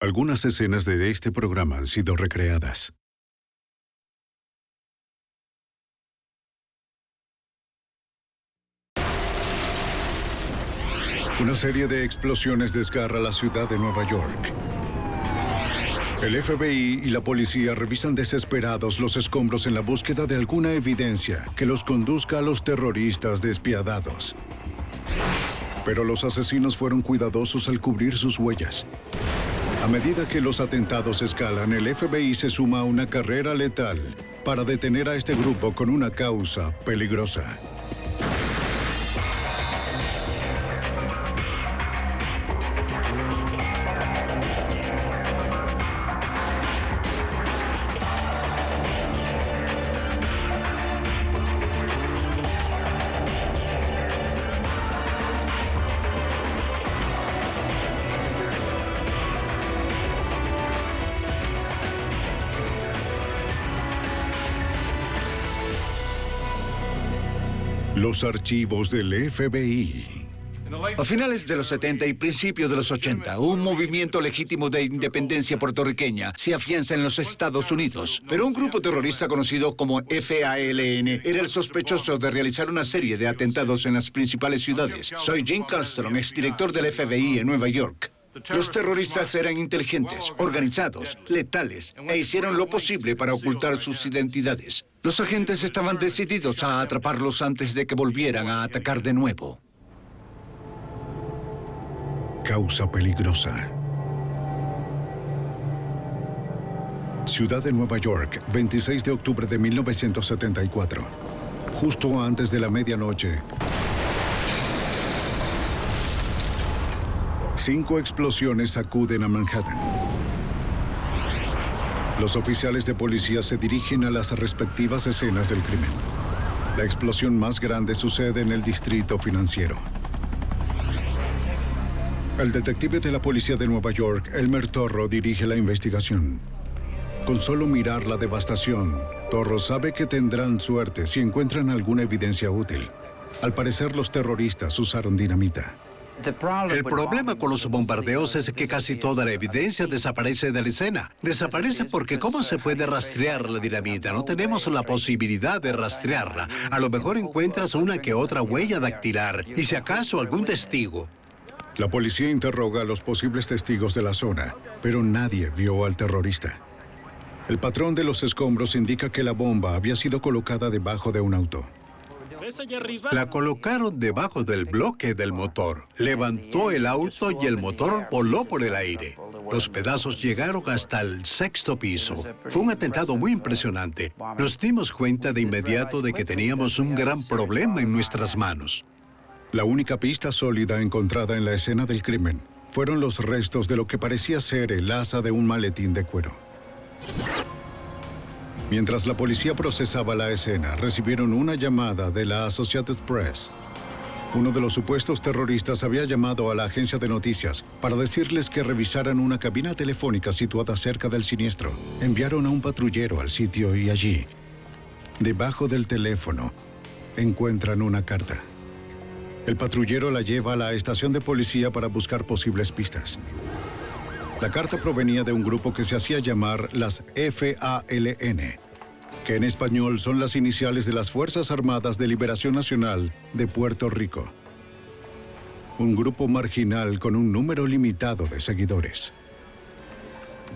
Algunas escenas de este programa han sido recreadas. Una serie de explosiones desgarra la ciudad de Nueva York. El FBI y la policía revisan desesperados los escombros en la búsqueda de alguna evidencia que los conduzca a los terroristas despiadados. Pero los asesinos fueron cuidadosos al cubrir sus huellas. A medida que los atentados escalan, el FBI se suma a una carrera letal para detener a este grupo con una causa peligrosa. Los archivos del FBI. A finales de los 70 y principios de los 80, un movimiento legítimo de independencia puertorriqueña se afianza en los Estados Unidos. Pero un grupo terrorista conocido como FALN era el sospechoso de realizar una serie de atentados en las principales ciudades. Soy Jim Kallstrom, exdirector del FBI en Nueva York. Los terroristas eran inteligentes, organizados, letales, e hicieron lo posible para ocultar sus identidades. Los agentes estaban decididos a atraparlos antes de que volvieran a atacar de nuevo. Causa peligrosa. Ciudad de Nueva York, 26 de octubre de 1974. Justo antes de la medianoche, 5 explosiones sacuden a Manhattan. Los oficiales de policía se dirigen a las respectivas escenas del crimen. La explosión más grande sucede en el distrito financiero. El detective de la policía de Nueva York, Elmer Torro, dirige la investigación. Con solo mirar la devastación, Torro sabe que tendrán suerte si encuentran alguna evidencia útil. Al parecer, los terroristas usaron dinamita. El problema con los bombardeos es que casi toda la evidencia desaparece de la escena. Desaparece porque ¿cómo se puede rastrear la dinamita? No tenemos la posibilidad de rastrearla. A lo mejor encuentras una que otra huella dactilar y si acaso algún testigo. La policía interroga a los posibles testigos de la zona, pero nadie vio al terrorista. El patrón de los escombros indica que la bomba había sido colocada debajo de un auto. La colocaron debajo del bloque del motor. Levantó el auto y el motor voló por el aire. Los pedazos llegaron hasta el 6º piso. Fue un atentado muy impresionante. Nos dimos cuenta de inmediato de que teníamos un gran problema en nuestras manos. La única pista sólida encontrada en la escena del crimen fueron los restos de lo que parecía ser el asa de un maletín de cuero. Mientras la policía procesaba la escena, recibieron una llamada de la Associated Press. Uno de los supuestos terroristas había llamado a la agencia de noticias para decirles que revisaran una cabina telefónica situada cerca del siniestro. Enviaron a un patrullero al sitio y allí, debajo del teléfono, encuentran una carta. El patrullero la lleva a la estación de policía para buscar posibles pistas. La carta provenía de un grupo que se hacía llamar las FALN, que en español son las iniciales de las Fuerzas Armadas de Liberación Nacional de Puerto Rico. Un grupo marginal con un número limitado de seguidores.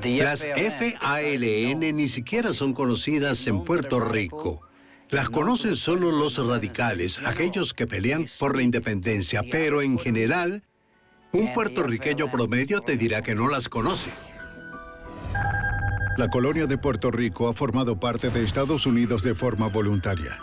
Las FALN ni siquiera son conocidas en Puerto Rico. Las conocen solo los radicales, aquellos que pelean por la independencia, pero en general, un puertorriqueño promedio te dirá que no las conoce. La colonia de Puerto Rico ha formado parte de Estados Unidos de forma voluntaria.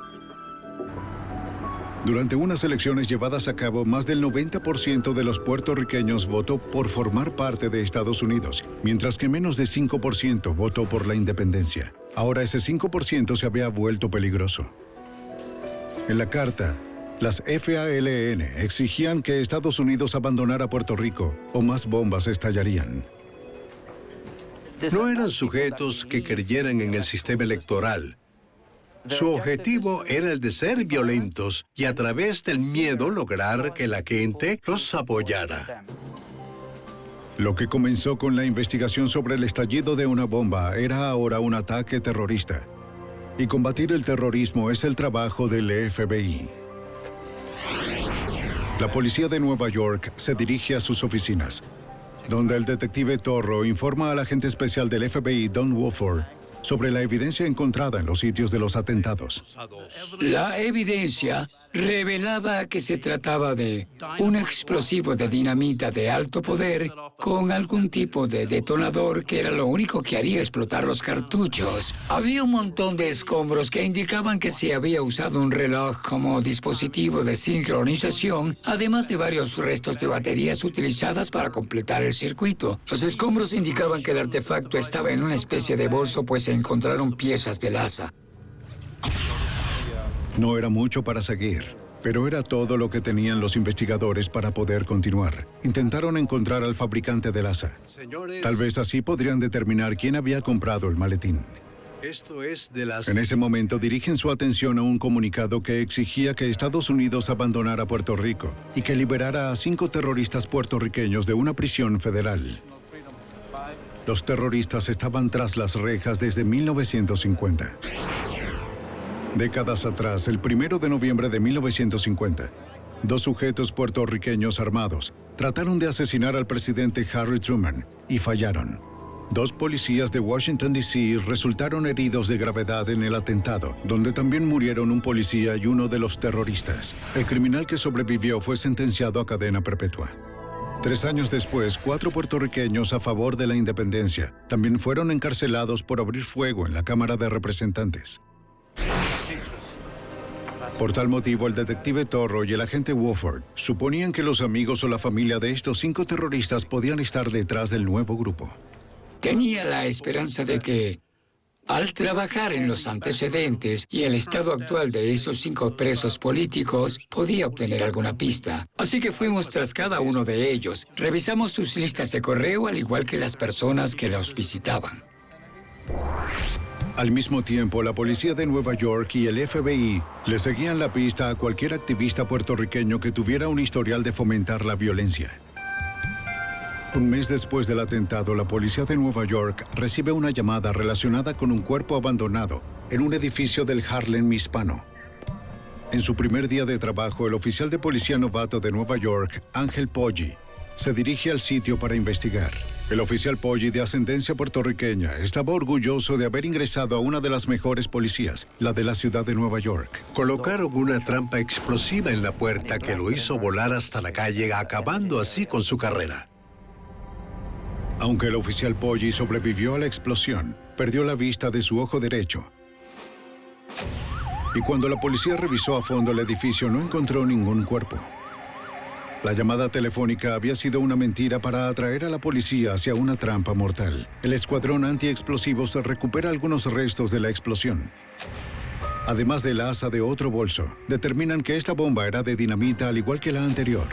Durante unas elecciones llevadas a cabo, más del 90% de los puertorriqueños votó por formar parte de Estados Unidos, mientras que menos de 5% votó por la independencia. Ahora ese 5% se había vuelto peligroso. En la carta, las FALN exigían que Estados Unidos abandonara Puerto Rico o más bombas estallarían. No eran sujetos que creyeran en el sistema electoral. Su objetivo era el de ser violentos y a través del miedo lograr que la gente los apoyara. Lo que comenzó con la investigación sobre el estallido de una bomba era ahora un ataque terrorista. Y combatir el terrorismo es el trabajo del FBI. La policía de Nueva York se dirige a sus oficinas, donde el detective Torro informa al agente especial del FBI, Don Wofford, sobre la evidencia encontrada en los sitios de los atentados. La evidencia revelaba que se trataba de un explosivo de dinamita de alto poder con algún tipo de detonador que era lo único que haría explotar los cartuchos. Había un montón de escombros que indicaban que se había usado un reloj como dispositivo de sincronización, además de varios restos de baterías utilizadas para completar el circuito. Los escombros indicaban que el artefacto estaba en una especie de bolso, pues se encontraron piezas del asa. No era mucho para seguir, pero era todo lo que tenían los investigadores para poder continuar. Intentaron encontrar al fabricante del asa. Tal vez así podrían determinar quién había comprado el maletín. Esto es de las... En ese momento dirigen su atención a un comunicado que exigía que Estados Unidos abandonara Puerto Rico y que liberara a 5 terroristas puertorriqueños de una prisión federal. Los terroristas estaban tras las rejas desde 1950. Décadas atrás, el 1 de noviembre de 1950, 2 sujetos puertorriqueños armados trataron de asesinar al presidente Harry Truman y fallaron. 2 policías de Washington, D.C. resultaron heridos de gravedad en el atentado, donde también murieron un policía y uno de los terroristas. El criminal que sobrevivió fue sentenciado a cadena perpetua. 3 años después, 4 puertorriqueños a favor de la independencia también fueron encarcelados por abrir fuego en la Cámara de Representantes. Por tal motivo, el detective Torro y el agente Wofford suponían que los amigos o la familia de estos 5 terroristas podían estar detrás del nuevo grupo. Tenía la esperanza de que, al trabajar en los antecedentes y el estado actual de esos 5 presos políticos, podía obtener alguna pista. Así que fuimos tras cada uno de ellos. Revisamos sus listas de correo, al igual que las personas que los visitaban. Al mismo tiempo, la policía de Nueva York y el FBI le seguían la pista a cualquier activista puertorriqueño que tuviera un historial de fomentar la violencia. Un mes después del atentado, la policía de Nueva York recibe una llamada relacionada con un cuerpo abandonado en un edificio del Harlem hispano. En su primer día de trabajo, el oficial de policía novato de Nueva York, Ángel Poggi, se dirige al sitio para investigar. El oficial Poggi, de ascendencia puertorriqueña, estaba orgulloso de haber ingresado a una de las mejores policías, la de la ciudad de Nueva York. Colocaron una trampa explosiva en la puerta que lo hizo volar hasta la calle, acabando así con su carrera. Aunque el oficial Poggi sobrevivió a la explosión, perdió la vista de su ojo derecho. Y cuando la policía revisó a fondo el edificio, no encontró ningún cuerpo. La llamada telefónica había sido una mentira para atraer a la policía hacia una trampa mortal. El escuadrón antiexplosivos recupera algunos restos de la explosión. Además del asa de otro bolso, determinan que esta bomba era de dinamita al igual que la anterior.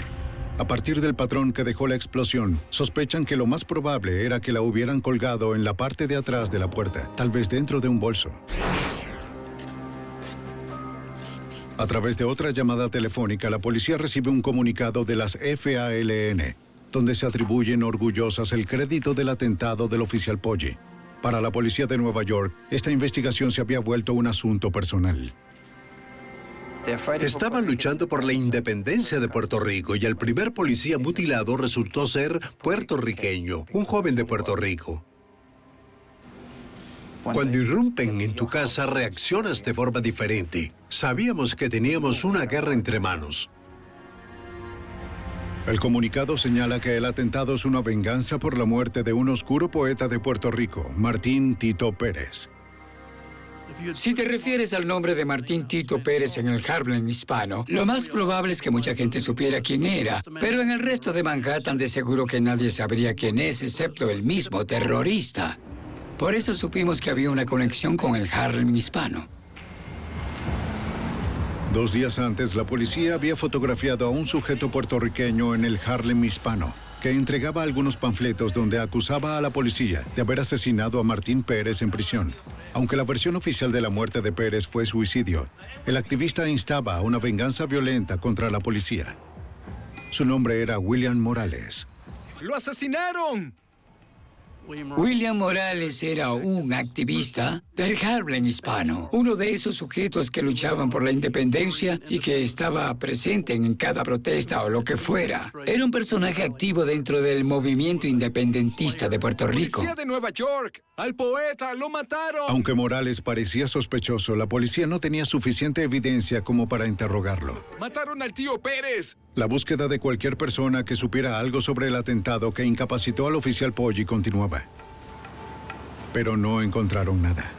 A partir del patrón que dejó la explosión, sospechan que lo más probable era que la hubieran colgado en la parte de atrás de la puerta, tal vez dentro de un bolso. A través de otra llamada telefónica, la policía recibe un comunicado de las FALN, donde se atribuyen orgullosas el crédito del atentado del oficial Poggi. Para la policía de Nueva York, esta investigación se había vuelto un asunto personal. Estaban luchando por la independencia de Puerto Rico y el primer policía mutilado resultó ser puertorriqueño, un joven de Puerto Rico. Cuando irrumpen en tu casa, reaccionas de forma diferente. Sabíamos que teníamos una guerra entre manos. El comunicado señala que el atentado es una venganza por la muerte de un oscuro poeta de Puerto Rico, Martín Tito Pérez. Si te refieres al nombre de Martín Tito Pérez en el Harlem hispano, lo más probable es que mucha gente supiera quién era, pero en el resto de Manhattan de seguro que nadie sabría quién es, excepto el mismo terrorista. Por eso supimos que había una conexión con el Harlem hispano. 2 días antes, la policía había fotografiado a un sujeto puertorriqueño en el Harlem hispano, que entregaba algunos panfletos donde acusaba a la policía de haber asesinado a Martín Pérez en prisión. Aunque la versión oficial de la muerte de Pérez fue suicidio, el activista instaba a una venganza violenta contra la policía. Su nombre era William Morales. ¡Lo asesinaron! William Morales era un activista del Harlem hispano, uno de esos sujetos que luchaban por la independencia y que estaba presente en cada protesta o lo que fuera. Era un personaje activo dentro del movimiento independentista de Puerto Rico. ¡Policía de Nueva York! ¡Al poeta! ¡Lo mataron! Aunque Morales parecía sospechoso, la policía no tenía suficiente evidencia como para interrogarlo. ¡Mataron al tío Pérez! La búsqueda de cualquier persona que supiera algo sobre el atentado que incapacitó al oficial Poggi continuaba. Pero no encontraron nada.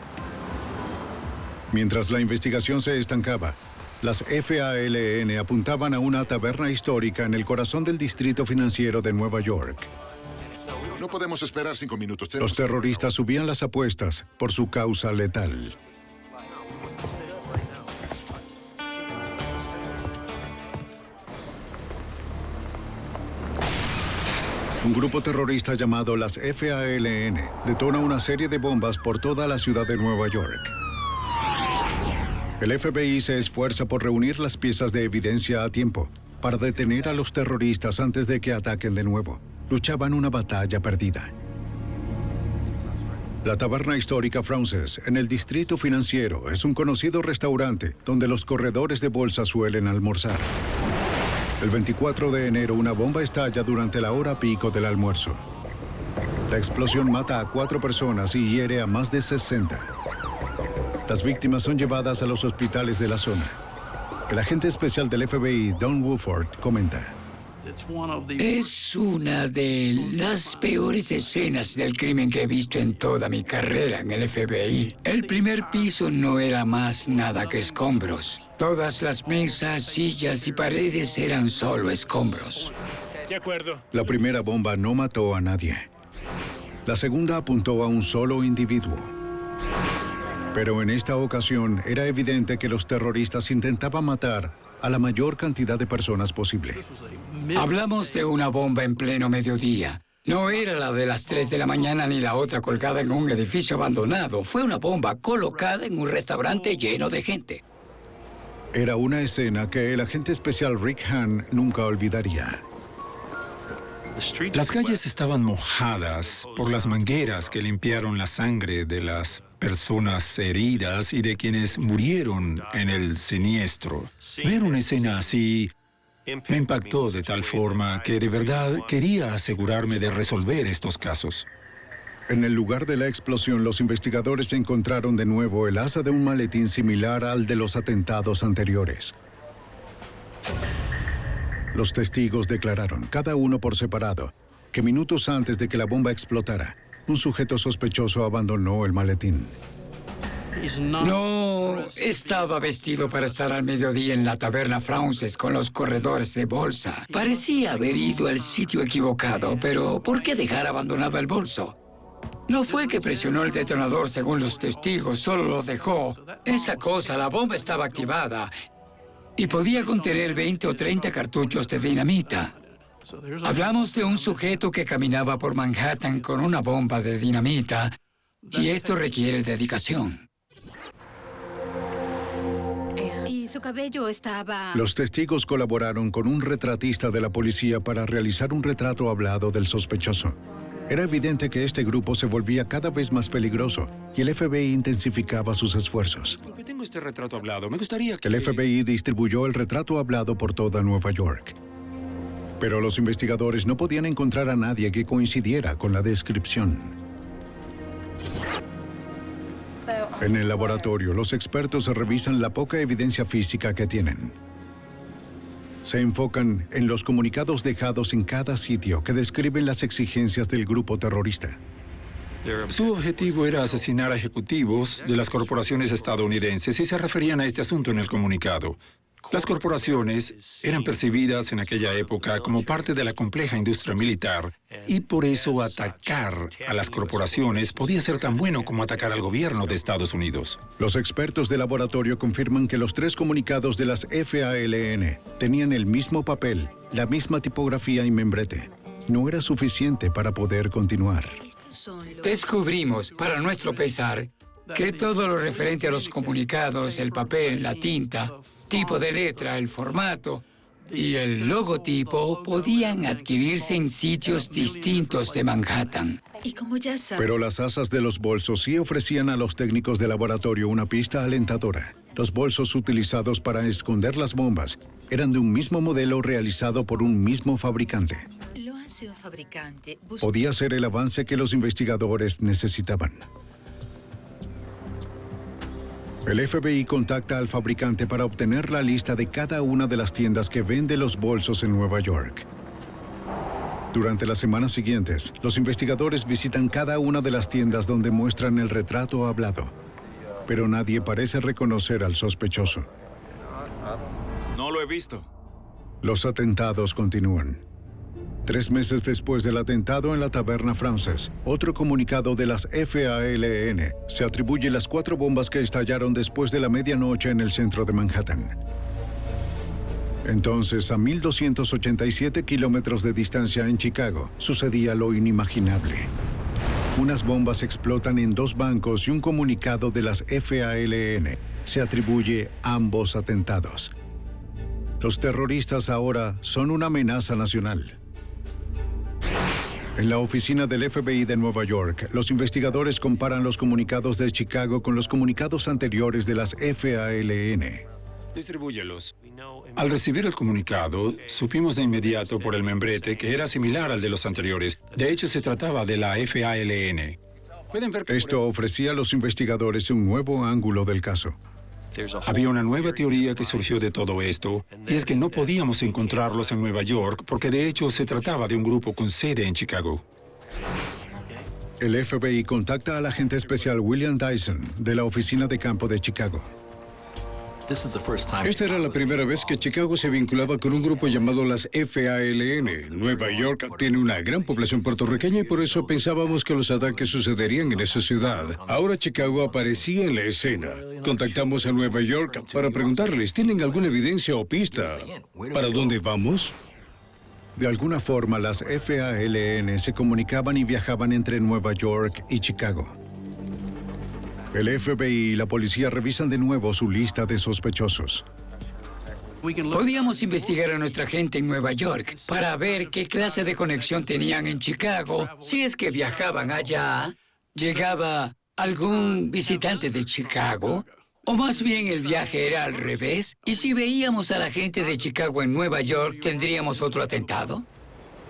Mientras la investigación se estancaba, las FALN apuntaban a una taberna histórica en el corazón del distrito financiero de Nueva York. No podemos esperar 5 minutos. Los terroristas subían las apuestas por su causa letal. Un grupo terrorista llamado las FALN detona una serie de bombas por toda la ciudad de Nueva York. El FBI se esfuerza por reunir las piezas de evidencia a tiempo para detener a los terroristas antes de que ataquen de nuevo. Luchaban una batalla perdida. La taberna histórica Frances, en el distrito financiero, es un conocido restaurante donde los corredores de bolsa suelen almorzar. El 24 de enero, una bomba estalla durante la hora pico del almuerzo. La explosión mata a 4 personas y hiere a más de 60. Las víctimas son llevadas a los hospitales de la zona. El agente especial del FBI, Don Woodford, comenta: Es una de las peores escenas del crimen que he visto en toda mi carrera en el FBI. El primer piso no era más nada que escombros. Todas las mesas, sillas y paredes eran solo escombros. De acuerdo. La primera bomba no mató a nadie. La segunda apuntó a un solo individuo. Pero en esta ocasión era evidente que los terroristas intentaban matar a la mayor cantidad de personas posible. Hablamos de una bomba en pleno mediodía. No era la de las 3 de la mañana ni la otra colgada en un edificio abandonado. Fue una bomba colocada en un restaurante lleno de gente. Era una escena que el agente especial Rick Hahn nunca olvidaría. Las calles estaban mojadas por las mangueras que limpiaron la sangre de las personas heridas y de quienes murieron en el siniestro. Ver una escena así me impactó de tal forma que de verdad quería asegurarme de resolver estos casos. En el lugar de la explosión, los investigadores encontraron de nuevo el asa de un maletín similar al de los atentados anteriores. Los testigos declararon, cada uno por separado, que minutos antes de que la bomba explotara, un sujeto sospechoso abandonó el maletín. No estaba vestido para estar al mediodía en la taberna Frances con los corredores de bolsa. Parecía haber ido al sitio equivocado, pero ¿por qué dejar abandonado el bolso? No fue que presionó el detonador según los testigos, solo lo dejó. Esa cosa, la bomba estaba activada y podía contener 20 o 30 cartuchos de dinamita. Hablamos de un sujeto que caminaba por Manhattan con una bomba de dinamita y esto requiere dedicación. Y su cabello estaba... Los testigos colaboraron con un retratista de la policía para realizar un retrato hablado del sospechoso. Era evidente que este grupo se volvía cada vez más peligroso y el FBI intensificaba sus esfuerzos. Disculpe, tengo este retrato hablado. Me gustaría que... El FBI distribuyó el retrato hablado por toda Nueva York. Pero los investigadores no podían encontrar a nadie que coincidiera con la descripción. En el laboratorio, los expertos revisan la poca evidencia física que tienen. Se enfocan en los comunicados dejados en cada sitio que describen las exigencias del grupo terrorista. Su objetivo era asesinar a ejecutivos de las corporaciones estadounidenses y se referían a este asunto en el comunicado. Las corporaciones eran percibidas en aquella época como parte de la compleja industria militar y por eso atacar a las corporaciones podía ser tan bueno como atacar al gobierno de Estados Unidos. Los expertos del laboratorio confirman que los 3 comunicados de las FALN tenían el mismo papel, la misma tipografía y membrete. No era suficiente para poder continuar. Descubrimos, para nuestro pesar, que todo lo referente a los comunicados, el papel, la tinta, tipo de letra, el formato, y el logotipo podían adquirirse en sitios distintos de Manhattan. Y como ya saben, Pero las asas de los bolsos sí ofrecían a los técnicos de laboratorio una pista alentadora. Los bolsos utilizados para esconder las bombas eran de un mismo modelo realizado por un mismo fabricante. lo hace un fabricante. Podía ser el avance que los investigadores necesitaban. El FBI contacta al fabricante para obtener la lista de cada una de las tiendas que vende los bolsos en Nueva York. Durante las semanas siguientes, los investigadores visitan cada una de las tiendas donde muestran el retrato hablado. Pero nadie parece reconocer al sospechoso. No lo he visto. Los atentados continúan. 3 meses después del atentado en la taberna Frances, otro comunicado de las FALN se atribuye las 4 bombas que estallaron después de la medianoche en el centro de Manhattan. Entonces, a 1.287 kilómetros de distancia en Chicago, sucedía lo inimaginable. Unas bombas explotan en 2 bancos y un comunicado de las FALN se atribuye ambos atentados. Los terroristas ahora son una amenaza nacional. En la oficina del FBI de Nueva York, los investigadores comparan los comunicados de Chicago con los comunicados anteriores de las FALN. Distribúyelos. Al recibir el comunicado, supimos de inmediato por el membrete que era similar al de los anteriores. De hecho, se trataba de la FALN. Pueden ver que Esto ofrecía a los investigadores un nuevo ángulo del caso. había una nueva teoría que surgió de todo esto, y es que no podíamos encontrarlos en Nueva York porque de hecho se trataba de un grupo con sede en Chicago. El FBI contacta al agente especial William Dyson de la oficina de campo de Chicago. Esta era la primera vez que Chicago se vinculaba con un grupo llamado las FALN. Nueva York tiene una gran población puertorriqueña y por eso pensábamos que los ataques sucederían en esa ciudad. Ahora Chicago aparecía en la escena. Contactamos a Nueva York para preguntarles, ¿tienen alguna evidencia o pista? ¿Para dónde vamos? De alguna forma, las FALN se comunicaban y viajaban entre Nueva York y Chicago. El FBI y la policía revisan de nuevo su lista de sospechosos. Podíamos investigar a nuestra gente en Nueva York para ver qué clase de conexión tenían en Chicago. Si es que viajaban allá, llegaba algún visitante de Chicago, o más bien el viaje era al revés. Y si veíamos a la gente de Chicago en Nueva York, ¿tendríamos otro atentado?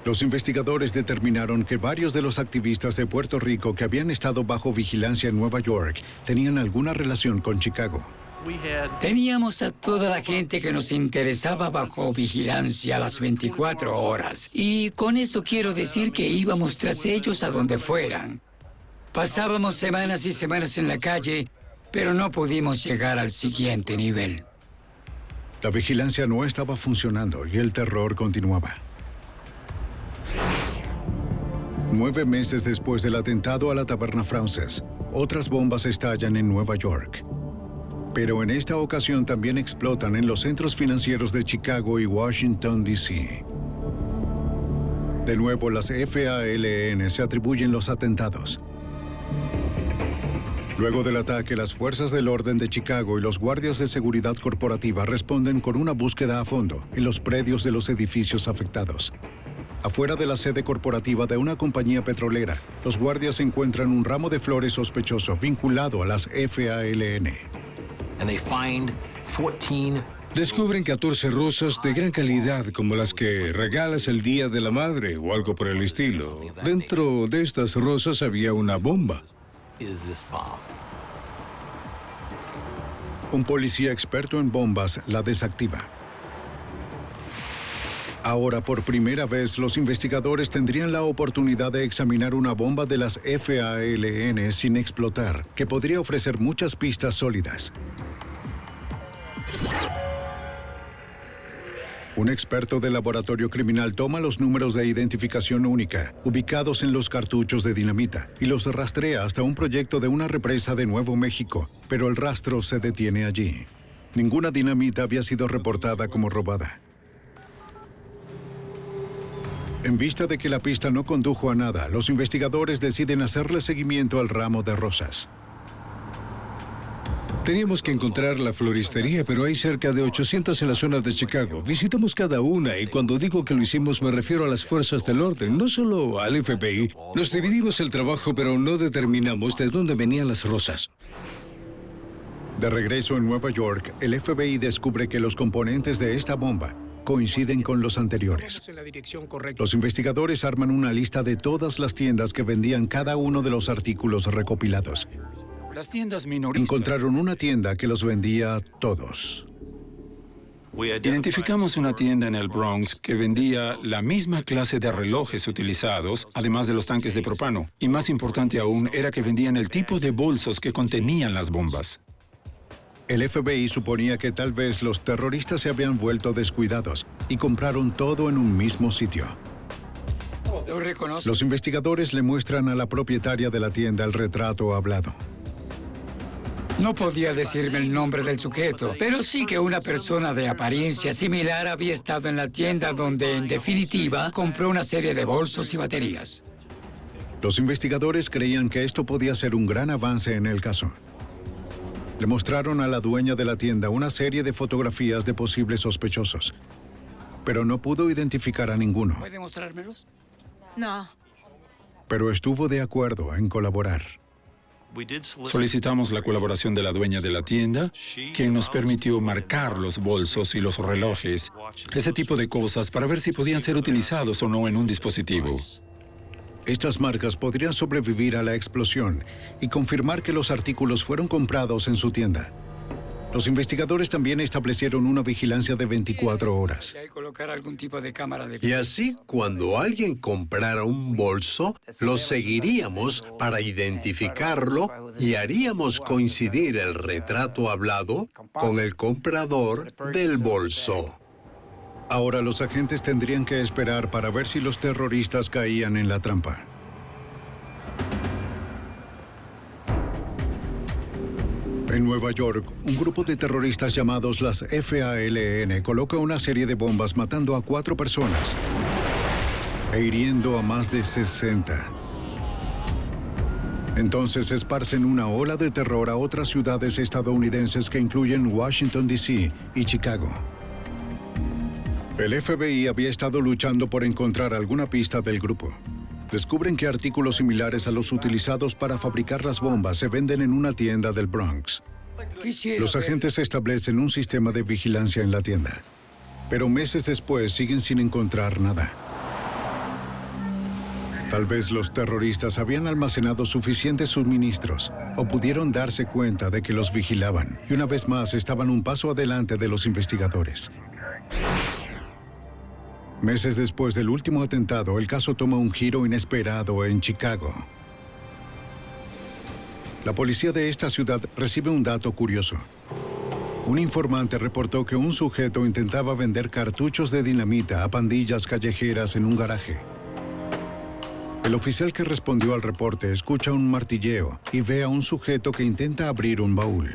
Los investigadores determinaron que varios de los activistas de Puerto Rico que habían estado bajo vigilancia en Nueva York tenían alguna relación con Chicago. Teníamos a toda la gente que nos interesaba bajo vigilancia las 24 horas. Y con eso quiero decir que íbamos tras ellos a donde fueran. Pasábamos semanas y semanas en la calle, pero no pudimos llegar al siguiente nivel. La vigilancia no estaba funcionando y el terror continuaba. 9 meses después del atentado a la taberna Frances, otras bombas estallan en Nueva York. Pero en esta ocasión también explotan en los centros financieros de Chicago y Washington, D.C. De nuevo, las FALN se atribuyen los atentados. Luego del ataque, las fuerzas del orden de Chicago y los guardias de seguridad corporativa responden con una búsqueda a fondo en los predios de los edificios afectados. Afuera de la sede corporativa de una compañía petrolera, los guardias encuentran un ramo de flores sospechoso vinculado a las FALN. Descubren 14 rosas de gran calidad como las que regalas el Día de la Madre o algo por el estilo. Dentro de estas rosas había una bomba. Un policía experto en bombas la desactiva. Ahora, por primera vez, los investigadores tendrían la oportunidad de examinar una bomba de las FALN sin explotar, que podría ofrecer muchas pistas sólidas. Un experto del laboratorio criminal toma los números de identificación única, ubicados en los cartuchos de dinamita, y los rastrea hasta un proyecto de una represa de Nuevo México, pero el rastro se detiene allí. Ninguna dinamita había sido reportada como robada. En vista de que la pista no condujo a nada, los investigadores deciden hacerle seguimiento al ramo de rosas. Teníamos que encontrar la floristería, pero hay cerca de 800 en la zona de Chicago. Visitamos cada una y cuando digo que lo hicimos me refiero a las fuerzas del orden, no solo al FBI. Nos dividimos el trabajo, pero no determinamos de dónde venían las rosas. De regreso en Nueva York, el FBI descubre que los componentes de esta bomba coinciden con los anteriores. Los investigadores arman una lista de todas las tiendas que vendían cada uno de los artículos recopilados. Las tiendas minoristas. Encontraron una tienda que los vendía todos. Identificamos una tienda en el Bronx que vendía la misma clase de relojes utilizados, además de los tanques de propano. Y más importante aún, era que vendían el tipo de bolsos que contenían las bombas. El FBI suponía que tal vez los terroristas se habían vuelto descuidados y compraron todo en un mismo sitio. Lo reconoce. Los investigadores le muestran a la propietaria de la tienda el retrato hablado. No podía decirme el nombre del sujeto, pero sí que una persona de apariencia similar había estado en la tienda donde, en definitiva, compró una serie de bolsos y baterías. Los investigadores creían que esto podía ser un gran avance en el caso. Le mostraron a la dueña de la tienda una serie de fotografías de posibles sospechosos, pero no pudo identificar a ninguno. ¿Puede mostrármelos? No. Pero estuvo de acuerdo en colaborar. Solicitamos la colaboración de la dueña de la tienda, quien nos permitió marcar los bolsos y los relojes, ese tipo de cosas, para ver si podían ser utilizados o no en un dispositivo. Estas marcas podrían sobrevivir a la explosión y confirmar que los artículos fueron comprados en su tienda. Los investigadores también establecieron una vigilancia de 24 horas. Hay que colocar algún tipo de cámara de... Y así, cuando alguien comprara un bolso, lo seguiríamos para identificarlo y haríamos coincidir el retrato hablado con el comprador del bolso. Ahora los agentes tendrían que esperar para ver si los terroristas caían en la trampa. En Nueva York, un grupo de terroristas llamados las FALN coloca una serie de bombas matando a 4 personas e hiriendo a más de 60. Entonces esparcen una ola de terror a otras ciudades estadounidenses que incluyen Washington, D.C. y Chicago. El FBI había estado luchando por encontrar alguna pista del grupo. Descubren que artículos similares a los utilizados para fabricar las bombas se venden en una tienda del Bronx. Los agentes establecen un sistema de vigilancia en la tienda, pero meses después siguen sin encontrar nada. Tal vez los terroristas habían almacenado suficientes suministros o pudieron darse cuenta de que los vigilaban y una vez más estaban un paso adelante de los investigadores. Meses después del último atentado, el caso toma un giro inesperado en Chicago. La policía de esta ciudad recibe un dato curioso. Un informante reportó que un sujeto intentaba vender cartuchos de dinamita a pandillas callejeras en un garaje. El oficial que respondió al reporte escucha un martilleo y ve a un sujeto que intenta abrir un baúl.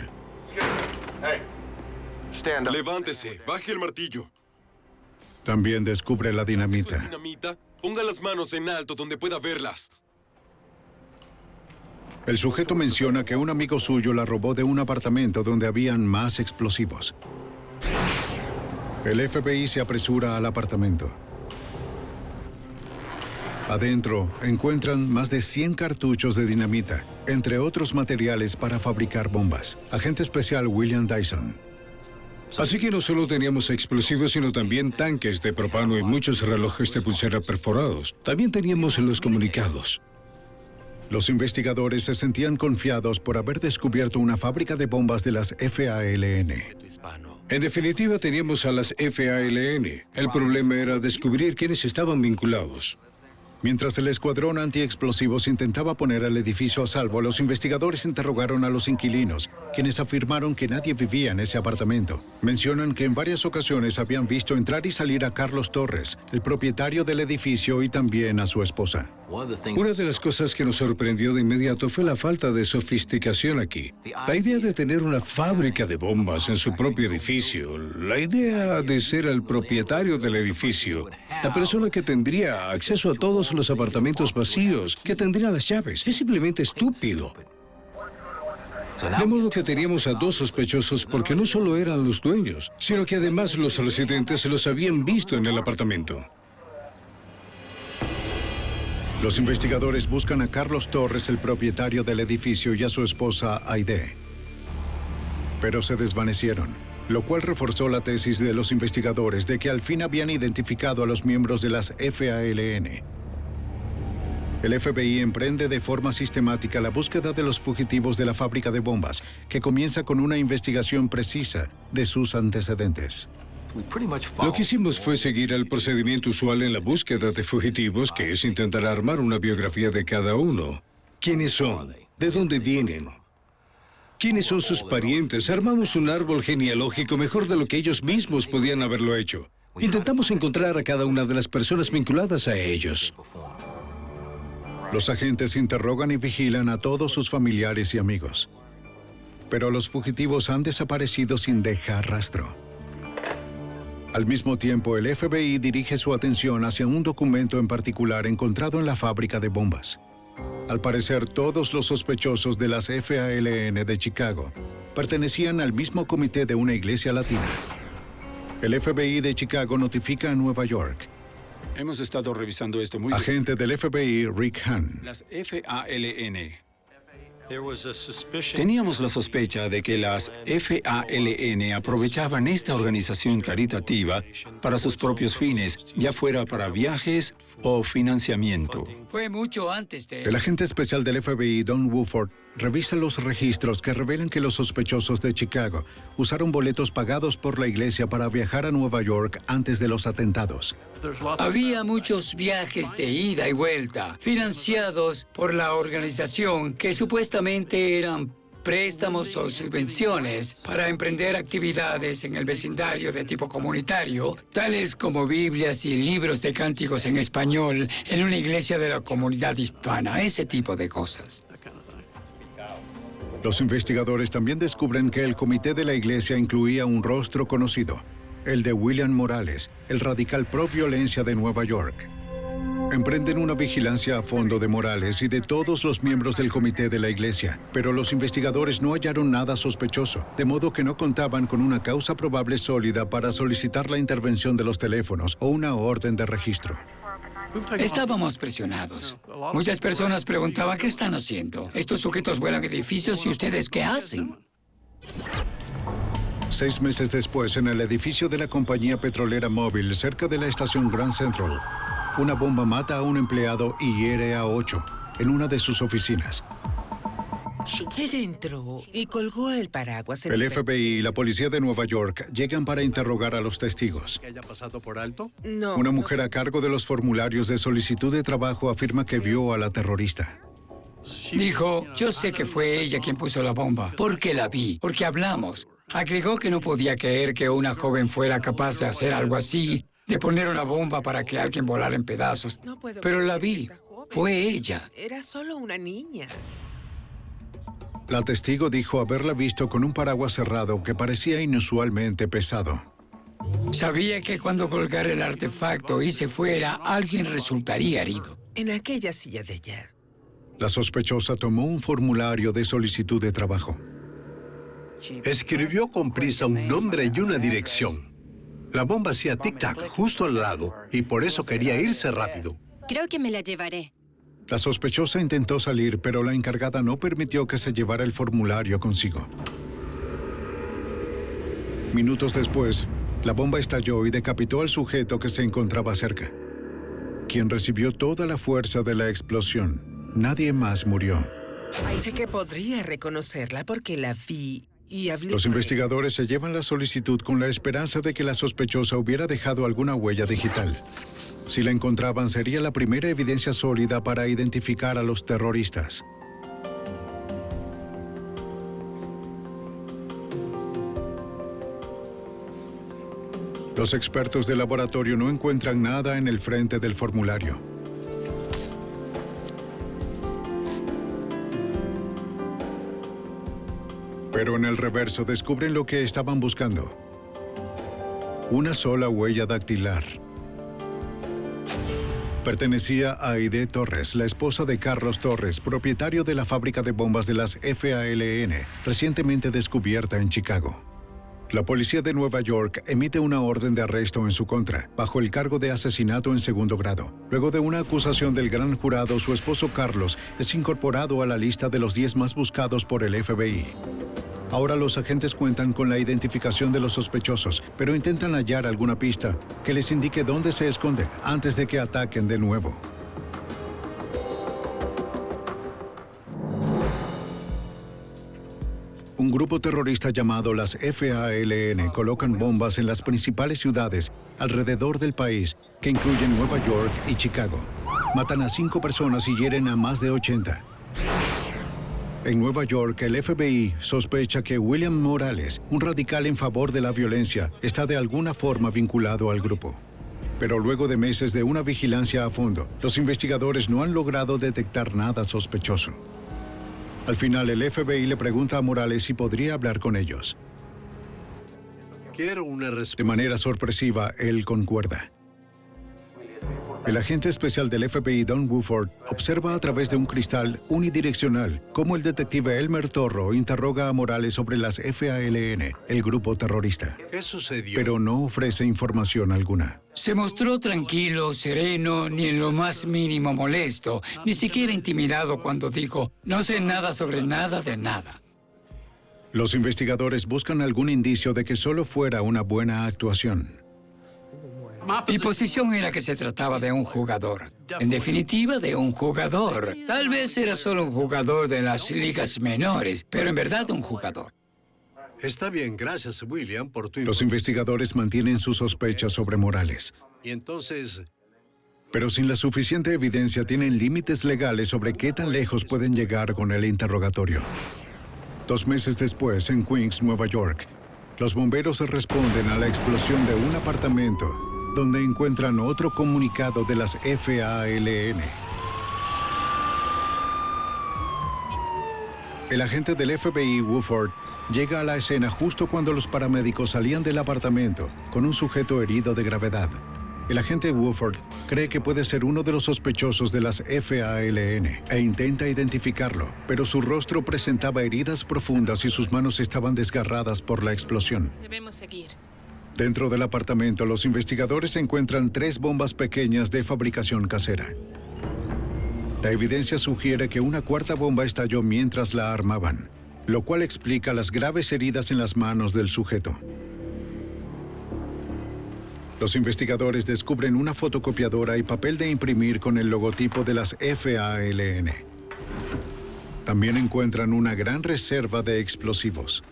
Levántese, baje el martillo. También descubre la dinamita. ¿Dinamita? Ponga las manos en alto donde pueda verlas. El sujeto menciona que un amigo suyo la robó de un apartamento donde habían más explosivos. El FBI se apresura al apartamento. Adentro encuentran más de 100 cartuchos de dinamita, entre otros materiales para fabricar bombas. Agente especial William Dyson. Así que no solo teníamos explosivos, sino también tanques de propano y muchos relojes de pulsera perforados. También teníamos los comunicados. Los investigadores se sentían confiados por haber descubierto una fábrica de bombas de las FALN. En definitiva, teníamos a las FALN. El problema era descubrir quiénes estaban vinculados. Mientras el escuadrón antiexplosivos intentaba poner el edificio a salvo, los investigadores interrogaron a los inquilinos, quienes afirmaron que nadie vivía en ese apartamento. Mencionan que en varias ocasiones habían visto entrar y salir a Carlos Torres, el propietario del edificio, y también a su esposa. Una de las cosas que nos sorprendió de inmediato fue la falta de sofisticación aquí. La idea de tener una fábrica de bombas en su propio edificio, la idea de ser el propietario del edificio, la persona que tendría acceso a todos los apartamentos vacíos, que tendría las llaves. Es simplemente estúpido. De modo que teníamos a 2 sospechosos porque no solo eran los dueños, sino que además los residentes los habían visto en el apartamento. Los investigadores buscan a Carlos Torres, el propietario del edificio, y a su esposa Aide. Pero se desvanecieron, lo cual reforzó la tesis de los investigadores de que al fin habían identificado a los miembros de las FALN. El FBI emprende de forma sistemática la búsqueda de los fugitivos de la fábrica de bombas, que comienza con una investigación precisa de sus antecedentes. Lo que hicimos fue seguir el procedimiento usual en la búsqueda de fugitivos, que es intentar armar una biografía de cada uno. ¿Quiénes son? ¿De dónde vienen? ¿Quiénes son sus parientes? Armamos un árbol genealógico mejor de lo que ellos mismos podían haberlo hecho. Intentamos encontrar a cada una de las personas vinculadas a ellos. Los agentes interrogan y vigilan a todos sus familiares y amigos. Pero los fugitivos han desaparecido sin dejar rastro. Al mismo tiempo, el FBI dirige su atención hacia un documento en particular encontrado en la fábrica de bombas. Al parecer, todos los sospechosos de las FALN de Chicago pertenecían al mismo comité de una iglesia latina. El FBI de Chicago notifica a Nueva York. Hemos estado revisando esto muy Agente del FBI, Rick Hahn. Las FALN. Teníamos la sospecha de que las FALN aprovechaban esta organización caritativa para sus propios fines, ya fuera para viajes o financiamiento. Fue mucho antes de... El agente especial del FBI, Don Woodford, revisa los registros que revelan que los sospechosos de Chicago usaron boletos pagados por la iglesia para viajar a Nueva York antes de los atentados. Había muchos viajes de ida y vuelta, financiados por la organización, que supuestamente eran préstamos o subvenciones para emprender actividades en el vecindario de tipo comunitario, tales como Biblias y libros de cánticos en español en una iglesia de la comunidad hispana, ese tipo de cosas. Los investigadores también descubren que el comité de la iglesia incluía un rostro conocido, el de William Morales, el radical pro-violencia de Nueva York. Emprenden una vigilancia a fondo de Morales y de todos los miembros del comité de la iglesia, pero los investigadores no hallaron nada sospechoso, de modo que no contaban con una causa probable sólida para solicitar la intervención de los teléfonos o una orden de registro. Estábamos presionados. Muchas personas preguntaban, ¿qué están haciendo? Estos sujetos vuelan edificios y ¿ustedes qué hacen? 6 meses después, en el edificio de la compañía petrolera móvil, cerca de la estación Grand Central, una bomba mata a un empleado y hiere a 8 en una de sus oficinas. Ella entró y colgó el paraguas. El FBI y la policía de Nueva York llegan para interrogar a los testigos. ¿Que haya pasado por alto? No. Una mujer a cargo de los formularios de solicitud de trabajo afirma que vio a la terrorista. Dijo, yo sé que fue ella quien puso la bomba, porque la vi, porque hablamos. Agregó que no podía creer que una joven fuera capaz de hacer algo así, de poner una bomba para que alguien volara en pedazos. Pero la vi, fue ella. Era solo una niña. La testigo dijo haberla visto con un paraguas cerrado que parecía inusualmente pesado. Sabía que cuando colgara el artefacto y se fuera, alguien resultaría herido. En aquella silla de allá. La sospechosa tomó un formulario de solicitud de trabajo. Escribió con prisa un nombre y una dirección. La bomba hacía tic-tac justo al lado y por eso quería irse rápido. Creo que me la llevaré. La sospechosa intentó salir, pero la encargada no permitió que se llevara el formulario consigo. Minutos después, la bomba estalló y decapitó al sujeto que se encontraba cerca, quien recibió toda la fuerza de la explosión. Nadie más murió. Sé que podría reconocerla porque la vi y hablé Los con investigadores se llevan la solicitud con la esperanza de que la sospechosa hubiera dejado alguna huella digital. Si la encontraban, sería la primera evidencia sólida para identificar a los terroristas. Los expertos del laboratorio no encuentran nada en el frente del formulario. Pero en el reverso descubren lo que estaban buscando. Una sola huella dactilar. Pertenecía a Aide Torres, la esposa de Carlos Torres, propietario de la fábrica de bombas de las FALN, recientemente descubierta en Chicago. La policía de Nueva York emite una orden de arresto en su contra, bajo el cargo de asesinato en segundo grado. Luego de una acusación del gran jurado, su esposo Carlos es incorporado a la lista de los 10 más buscados por el FBI. Ahora los agentes cuentan con la identificación de los sospechosos, pero intentan hallar alguna pista que les indique dónde se esconden antes de que ataquen de nuevo. Un grupo terrorista llamado las FALN colocan bombas en las principales ciudades alrededor del país, que incluyen Nueva York y Chicago. Matan a 5 personas y hieren a más de 80. En Nueva York, el FBI sospecha que William Morales, un radical en favor de la violencia, está de alguna forma vinculado al grupo. Pero luego de meses de una vigilancia a fondo, los investigadores no han logrado detectar nada sospechoso. Al final, el FBI le pregunta a Morales si podría hablar con ellos. Quiero una respuesta. De manera sorpresiva, él concuerda. El agente especial del FBI, Don Woodford, observa a través de un cristal unidireccional cómo el detective Elmer Torro interroga a Morales sobre las FALN, el grupo terrorista. ¿Qué sucedió? Pero no ofrece información alguna. Se mostró tranquilo, sereno, ni en lo más mínimo molesto, ni siquiera intimidado cuando dijo, no sé nada sobre nada de nada. Los investigadores buscan algún indicio de que solo fuera una buena actuación. Mi posición era que se trataba de un jugador. En definitiva, de un jugador. Tal vez era solo un jugador de las ligas menores, pero en verdad un jugador. Está bien, gracias, William, por tu... Los investigadores mantienen sus sospechas sobre Morales. Y entonces... Pero sin la suficiente evidencia, tienen límites legales sobre qué tan lejos pueden llegar con el interrogatorio. 2 meses después, en Queens, Nueva York, los bomberos responden a la explosión de un apartamento, donde encuentran otro comunicado de las FALN. El agente del FBI, Woodford, llega a la escena justo cuando los paramédicos salían del apartamento con un sujeto herido de gravedad. El agente Woodford cree que puede ser uno de los sospechosos de las FALN e intenta identificarlo, pero su rostro presentaba heridas profundas y sus manos estaban desgarradas por la explosión. Debemos seguir. Dentro del apartamento, los investigadores encuentran 3 bombas pequeñas de fabricación casera. La evidencia sugiere que una 4ª bomba estalló mientras la armaban, lo cual explica las graves heridas en las manos del sujeto. Los investigadores descubren una fotocopiadora y papel de imprimir con el logotipo de las FALN. También encuentran una gran reserva de explosivos.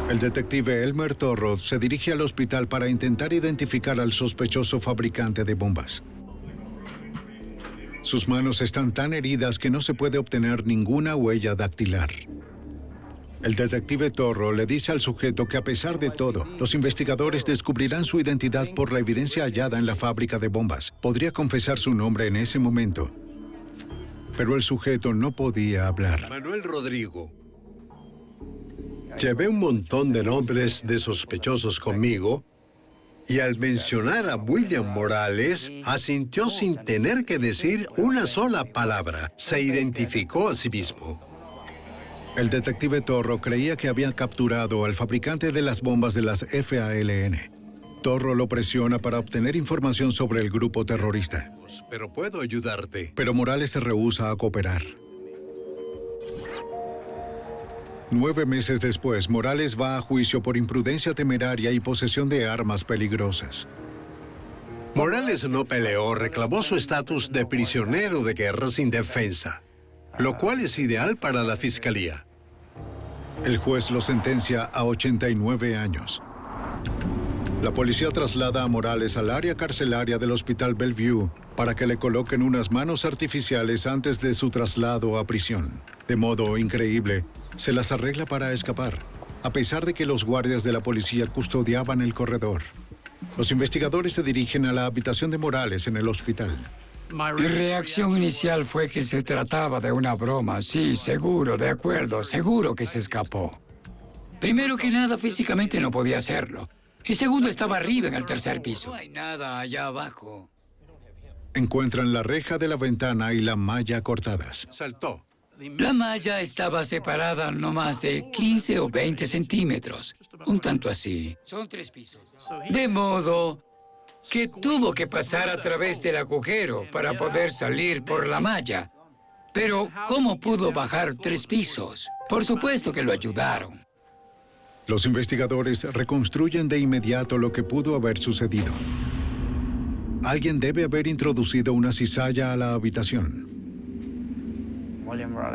El detective Elmer Torro se dirige al hospital para intentar identificar al sospechoso fabricante de bombas. Sus manos están tan heridas que no se puede obtener ninguna huella dactilar. El detective Torro le dice al sujeto que a pesar de todo, los investigadores descubrirán su identidad por la evidencia hallada en la fábrica de bombas. Podría confesar su nombre en ese momento, pero el sujeto no podía hablar. Manuel Rodrigo. Llevé un montón de nombres de sospechosos conmigo y al mencionar a William Morales, asintió sin tener que decir una sola palabra. Se identificó a sí mismo. El detective Torro creía que había capturado al fabricante de las bombas de las FALN. Torro lo presiona para obtener información sobre el grupo terrorista. Pero puedo ayudarte. Pero Morales se rehúsa a cooperar. 9 meses después, Morales va a juicio por imprudencia temeraria y posesión de armas peligrosas. Morales no peleó, reclamó su estatus de prisionero de guerra sin defensa, lo cual es ideal para la fiscalía. El juez lo sentencia a 89 años. La policía traslada a Morales al área carcelaria del Hospital Bellevue para que le coloquen unas manos artificiales antes de su traslado a prisión. De modo increíble, se las arregla para escapar, a pesar de que los guardias de la policía custodiaban el corredor. Los investigadores se dirigen a la habitación de Morales en el hospital. Mi reacción inicial fue que se trataba de una broma. Sí, seguro, de acuerdo, seguro que se escapó. Primero que nada, físicamente no podía hacerlo. El segundo estaba arriba en el tercer piso. No hay nada allá abajo. Encuentran la reja de la ventana y la malla cortadas. Saltó. La malla estaba separada no más de 15 o 20 centímetros. Un tanto así. Son 3 pisos. De modo que tuvo que pasar a través del agujero para poder salir por la malla. Pero, ¿cómo pudo bajar 3 pisos? Por supuesto que lo ayudaron. Los investigadores reconstruyen de inmediato lo que pudo haber sucedido. Alguien debe haber introducido una cizalla a la habitación.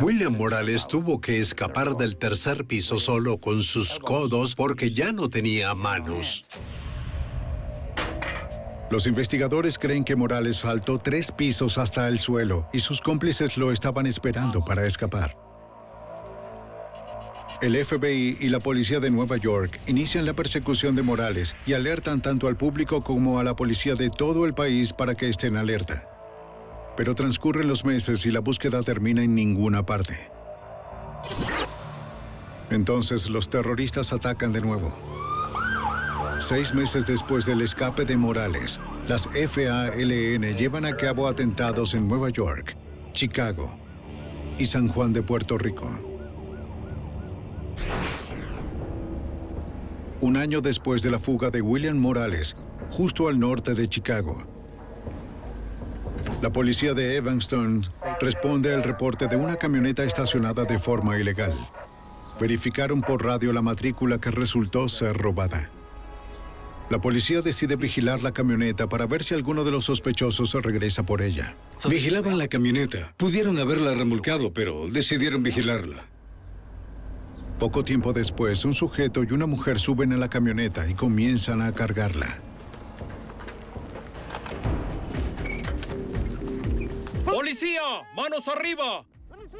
William Morales tuvo que escapar del tercer piso solo con sus codos porque ya no tenía manos. Los investigadores creen que Morales saltó 3 pisos hasta el suelo y sus cómplices lo estaban esperando para escapar. El FBI y la policía de Nueva York inician la persecución de Morales y alertan tanto al público como a la policía de todo el país para que estén alerta. Pero transcurren los meses y la búsqueda termina en ninguna parte. Entonces los terroristas atacan de nuevo. 6 meses después del escape de Morales, las FALN llevan a cabo atentados en Nueva York, Chicago y San Juan de Puerto Rico. Un año después de la fuga de William Morales, justo al norte de Chicago, la policía de Evanston responde al reporte de una camioneta estacionada de forma ilegal. Verificaron por radio la matrícula que resultó ser robada. La policía decide vigilar la camioneta para ver si alguno de los sospechosos regresa por ella. Vigilaban la camioneta. Pudieron haberla remolcado, pero decidieron vigilarla. Poco tiempo después, un sujeto y una mujer suben a la camioneta y comienzan a cargarla. ¡Policía! ¡Manos arriba!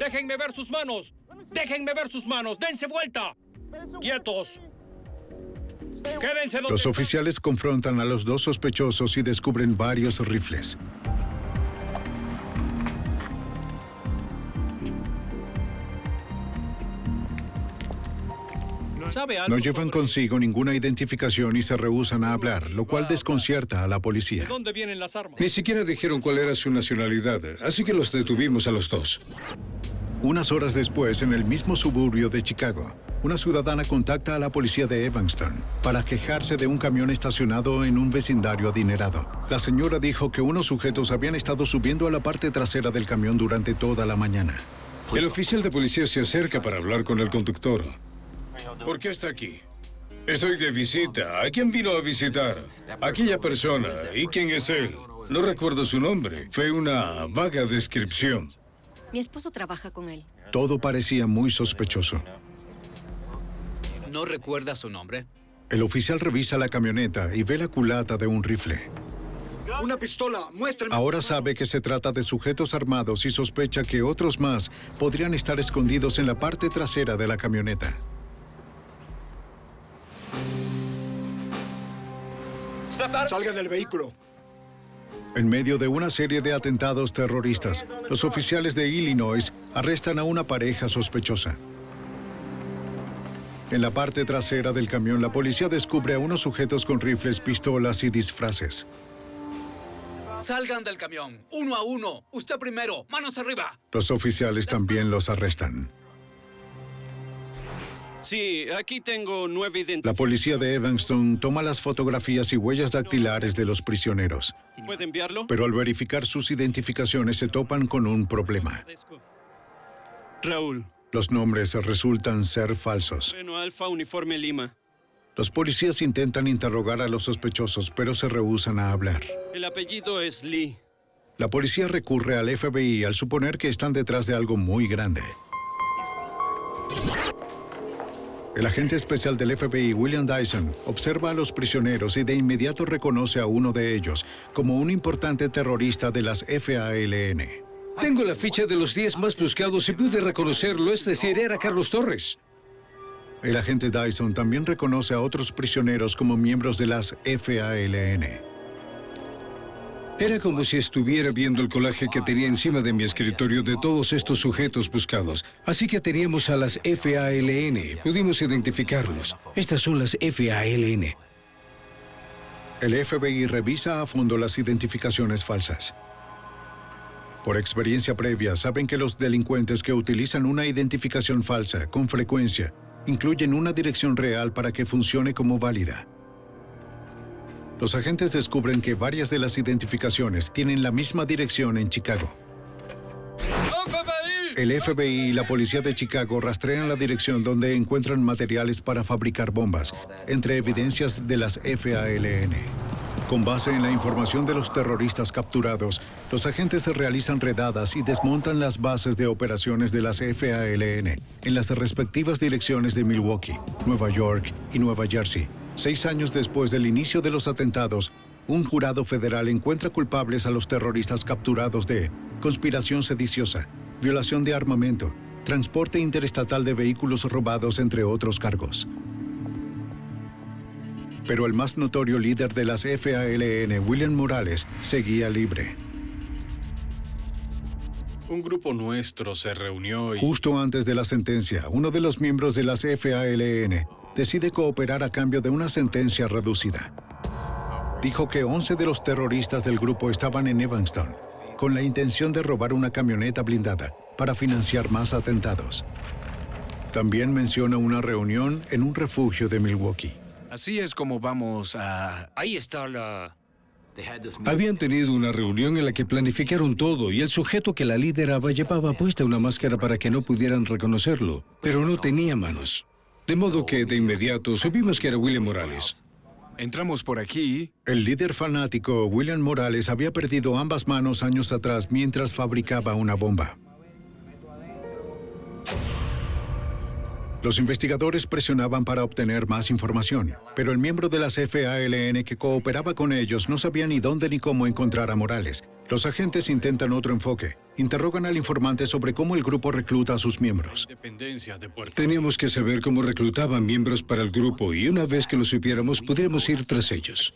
¡Déjenme ver sus manos! ¡Déjenme ver sus manos! ¡Dense vuelta! ¡Quietos! ¡Quédense donde... Los oficiales confrontan a los 2 sospechosos y descubren varios rifles. No llevan consigo ninguna identificación y se rehúsan a hablar, lo cual desconcierta a la policía. ¿Dónde vienen las armas? Ni siquiera dijeron cuál era su nacionalidad, así que los detuvimos a los 2. Unas horas después, en el mismo suburbio de Chicago, una ciudadana contacta a la policía de Evanston para quejarse de un camión estacionado en un vecindario adinerado. La señora dijo que unos sujetos habían estado subiendo a la parte trasera del camión durante toda la mañana. El oficial de policía se acerca para hablar con el conductor. ¿Por qué está aquí? Estoy de visita. ¿A quién vino a visitar? Aquella persona. ¿Y quién es él? No recuerdo su nombre. Fue una vaga descripción. Mi esposo trabaja con él. Todo parecía muy sospechoso. ¿No recuerda su nombre? El oficial revisa la camioneta y ve la culata de un rifle. ¡Una pistola! ¡Muéstrame! Ahora sabe que se trata de sujetos armados y sospecha que otros más podrían estar escondidos en la parte trasera de la camioneta. ¡Salga del vehículo! En medio de una serie de atentados terroristas, los oficiales de Illinois arrestan a una pareja sospechosa. En la parte trasera del camión, la policía descubre a unos sujetos con rifles, pistolas y disfraces. Salgan del camión, 1 a 1. Usted primero, manos arriba. Los oficiales también los arrestan. Sí, aquí tengo 9 identificaciones. La policía de Evanston toma las fotografías y huellas dactilares de los prisioneros. ¿Puede enviarlo? Pero al verificar sus identificaciones se topan con un problema. Raúl. Los nombres resultan ser falsos. Reno Alfa, Uniforme Lima. Los policías intentan interrogar a los sospechosos, pero se rehúsan a hablar. El apellido es Lee. La policía recurre al FBI al suponer que están detrás de algo muy grande. El agente especial del FBI, William Dyson, observa a los prisioneros y de inmediato reconoce a uno de ellos como un importante terrorista de las FALN. Tengo la ficha de los 10 más buscados y pude reconocerlo, es decir, era Carlos Torres. El agente Dyson también reconoce a otros prisioneros como miembros de las FALN. Era como si estuviera viendo el colaje que tenía encima de mi escritorio de todos estos sujetos buscados. Así que teníamos a las FALN. Pudimos identificarlos. Estas son las FALN. El FBI revisa a fondo las identificaciones falsas. Por experiencia previa, saben que los delincuentes que utilizan una identificación falsa con frecuencia incluyen una dirección real para que funcione como válida. Los agentes descubren que varias de las identificaciones tienen la misma dirección en Chicago. El FBI y la policía de Chicago rastrean la dirección donde encuentran materiales para fabricar bombas, entre evidencias de las FALN. Con base en la información de los terroristas capturados, los agentes realizan redadas y desmontan las bases de operaciones de las FALN en las respectivas direcciones de Milwaukee, Nueva York y Nueva Jersey. 6 años después del inicio de los atentados, un jurado federal encuentra culpables a los terroristas capturados de conspiración sediciosa, violación de armamento, transporte interestatal de vehículos robados, entre otros cargos. Pero el más notorio líder de las FALN, William Morales, seguía libre. Un grupo nuestro se reunió y... Justo antes de la sentencia, uno de los miembros de las FALN decide cooperar a cambio de una sentencia reducida. Dijo que 11 de los terroristas del grupo estaban en Evanston, con la intención de robar una camioneta blindada para financiar más atentados. También menciona una reunión en un refugio de Milwaukee. Así es como vamos a... Ahí está la... Habían tenido una reunión en la que planificaron todo y el sujeto que la lideraba llevaba puesta una máscara para que no pudieran reconocerlo, pero no tenía manos. De modo que de inmediato supimos que era William Morales. Entramos por aquí. El líder fanático William Morales había perdido ambas manos años atrás mientras fabricaba una bomba. Los investigadores presionaban para obtener más información, pero el miembro de las FALN que cooperaba con ellos no sabía ni dónde ni cómo encontrar a Morales. Los agentes intentan otro enfoque. Interrogan al informante sobre cómo el grupo recluta a sus miembros. Teníamos que saber cómo reclutaban miembros para el grupo y una vez que lo supiéramos, podríamos ir tras ellos.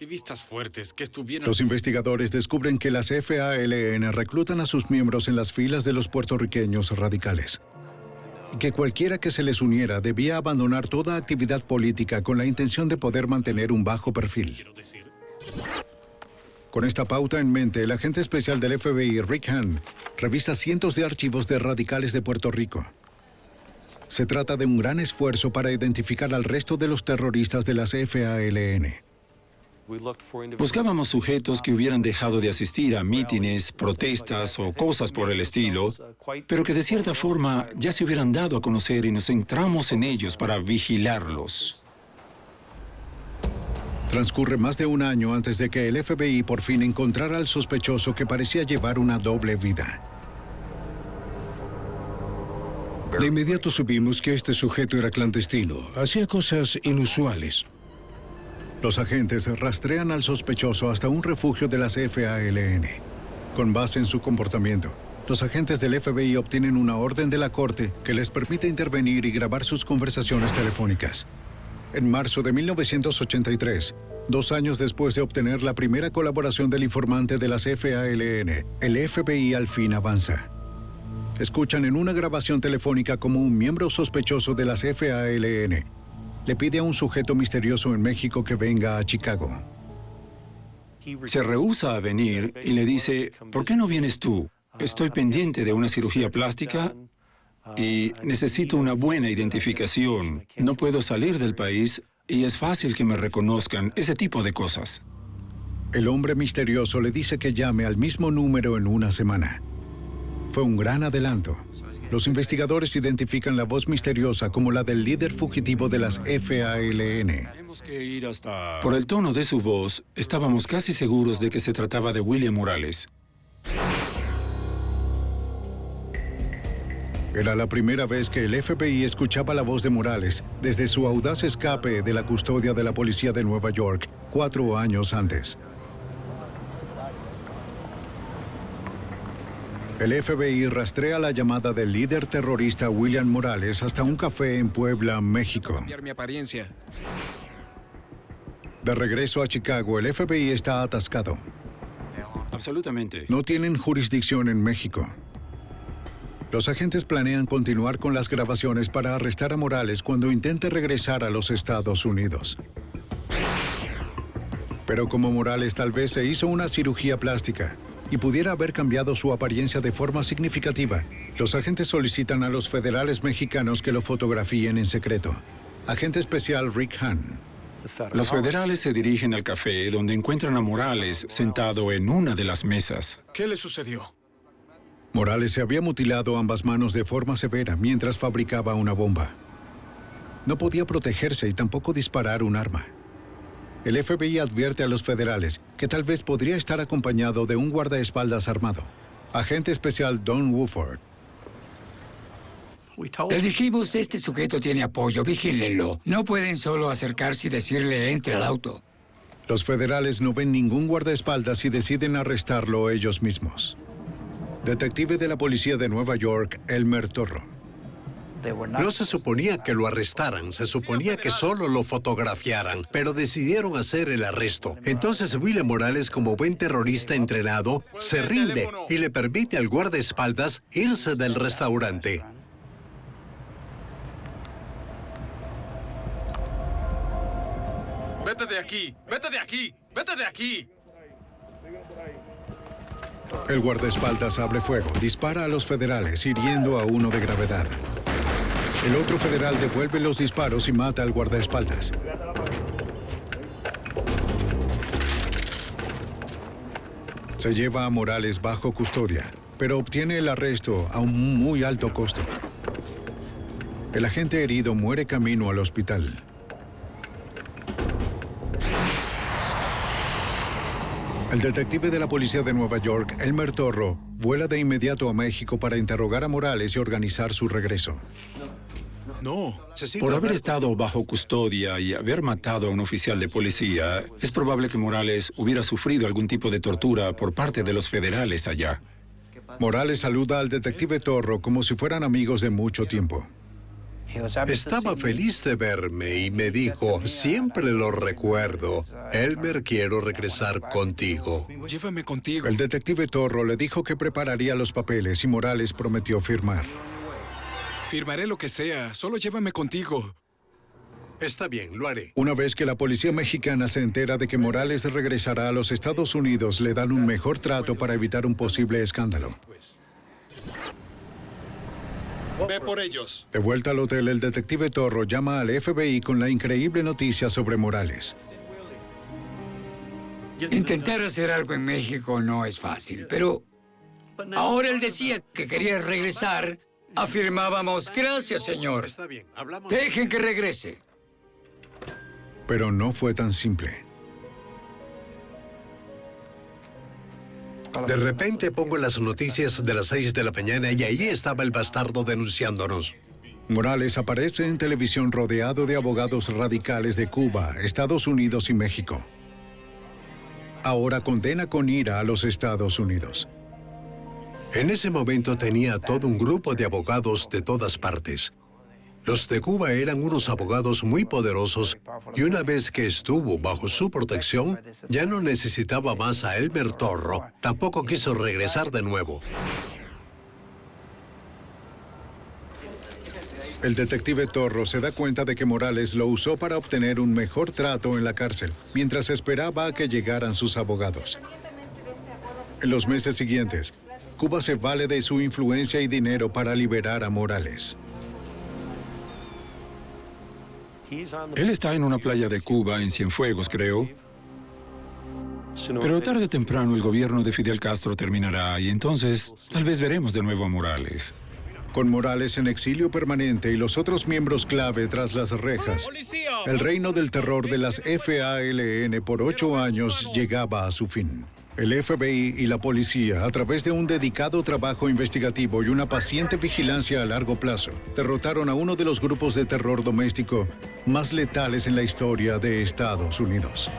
Los investigadores descubren que las FALN reclutan a sus miembros en las filas de los puertorriqueños radicales. Y que cualquiera que se les uniera debía abandonar toda actividad política con la intención de poder mantener un bajo perfil. Con esta pauta en mente, el agente especial del FBI, Rick Hahn, revisa cientos de archivos de radicales de Puerto Rico. Se trata de un gran esfuerzo para identificar al resto de los terroristas de las FALN. Buscábamos sujetos que hubieran dejado de asistir a mítines, protestas o cosas por el estilo, pero que de cierta forma ya se hubieran dado a conocer y nos centramos en ellos para vigilarlos. Transcurre más de un año antes de que el FBI por fin encontrara al sospechoso que parecía llevar una doble vida. De inmediato supimos que este sujeto era clandestino, hacía cosas inusuales. Los agentes rastrean al sospechoso hasta un refugio de las FALN. Con base en su comportamiento, los agentes del FBI obtienen una orden de la corte que les permite intervenir y grabar sus conversaciones telefónicas. En marzo de 1983, 2 años después de obtener la primera colaboración del informante de las FALN, el FBI al fin avanza. Escuchan en una grabación telefónica como un miembro sospechoso de las FALN le pide a un sujeto misterioso en México que venga a Chicago. Se rehúsa a venir y le dice, ¿por qué no vienes tú? Estoy pendiente de una cirugía plástica y necesito una buena identificación. No puedo salir del país y es fácil que me reconozcan, ese tipo de cosas. El hombre misterioso le dice que llame al mismo número en una semana. Fue un gran adelanto. Los investigadores identifican la voz misteriosa como la del líder fugitivo de las FALN. Por el tono de su voz, estábamos casi seguros de que se trataba de William Morales. Era la primera vez que el FBI escuchaba la voz de Morales desde su audaz escape de la custodia de la policía de Nueva York 4 años antes. El FBI rastrea la llamada del líder terrorista William Morales hasta un café en Puebla, México. Mi apariencia. De regreso a Chicago, el FBI está atascado. Absolutamente. No tienen jurisdicción en México. Los agentes planean continuar con las grabaciones para arrestar a Morales cuando intente regresar a los Estados Unidos. Pero como Morales tal vez se hizo una cirugía plástica y pudiera haber cambiado su apariencia de forma significativa, los agentes solicitan a los federales mexicanos que lo fotografíen en secreto. Agente especial Rick Hahn. Los federales se dirigen al café donde encuentran a Morales sentado en una de las mesas. ¿Qué le sucedió? Morales se había mutilado ambas manos de forma severa mientras fabricaba una bomba. No podía protegerse y tampoco disparar un arma. El FBI advierte a los federales que tal vez podría estar acompañado de un guardaespaldas armado. Agente especial Don Woodford. Le dijimos, este sujeto tiene apoyo, vigílenlo. No pueden solo acercarse y decirle, entre al auto. Los federales no ven ningún guardaespaldas y deciden arrestarlo ellos mismos. Detective de la policía de Nueva York, Elmer Torro. No se suponía que lo arrestaran, se suponía que solo lo fotografiaran, pero decidieron hacer el arresto. Entonces William Morales, como buen terrorista entrenado, se rinde y le permite al guardaespaldas irse del restaurante. ¡Vete de aquí! ¡Vete de aquí! ¡Vete de aquí! El guardaespaldas abre fuego, dispara a los federales, hiriendo a uno de gravedad. El otro federal devuelve los disparos y mata al guardaespaldas. Se lleva a Morales bajo custodia, pero obtiene el arresto a un muy alto costo. El agente herido muere camino al hospital. El detective de la policía de Nueva York, Elmer Torro, vuela de inmediato a México para interrogar a Morales y organizar su regreso. No. Por haber estado bajo custodia y haber matado a un oficial de policía, es probable que Morales hubiera sufrido algún tipo de tortura por parte de los federales allá. Morales saluda al detective Torro como si fueran amigos de mucho tiempo. Estaba feliz de verme y me dijo, siempre lo recuerdo. Elmer, quiero regresar contigo. Llévame contigo. El detective Torro le dijo que prepararía los papeles y Morales prometió firmar. Firmaré lo que sea, solo llévame contigo. Está bien, lo haré. Una vez que la policía mexicana se entera de que Morales regresará a los Estados Unidos, le dan un mejor trato para evitar un posible escándalo. Ve por ellos. De vuelta al hotel, el detective Torro llama al FBI con la increíble noticia sobre Morales. Intentar hacer algo en México no es fácil, pero ahora él decía que quería regresar. Afirmábamos, gracias, señor. Está bien, hablamos. Dejen que regrese. Pero no fue tan simple. De repente pongo las noticias de las 6 de la mañana y ahí estaba el bastardo denunciándonos. Morales aparece en televisión rodeado de abogados radicales de Cuba, Estados Unidos y México. Ahora condena con ira a los Estados Unidos. En ese momento tenía todo un grupo de abogados de todas partes. Los de Cuba eran unos abogados muy poderosos y una vez que estuvo bajo su protección, ya no necesitaba más a Elmer Torro. Tampoco quiso regresar de nuevo. El detective Torro se da cuenta de que Morales lo usó para obtener un mejor trato en la cárcel, mientras esperaba a que llegaran sus abogados. En los meses siguientes, Cuba se vale de su influencia y dinero para liberar a Morales. Él está en una playa de Cuba, en Cienfuegos, creo. Pero tarde o temprano el gobierno de Fidel Castro terminará y entonces tal vez veremos de nuevo a Morales. Con Morales en exilio permanente y los otros miembros clave tras las rejas, el reino del terror de las FALN por 8 años llegaba a su fin. El FBI y la policía, a través de un dedicado trabajo investigativo y una paciente vigilancia a largo plazo, derrotaron a uno de los grupos de terror doméstico más letales en la historia de Estados Unidos.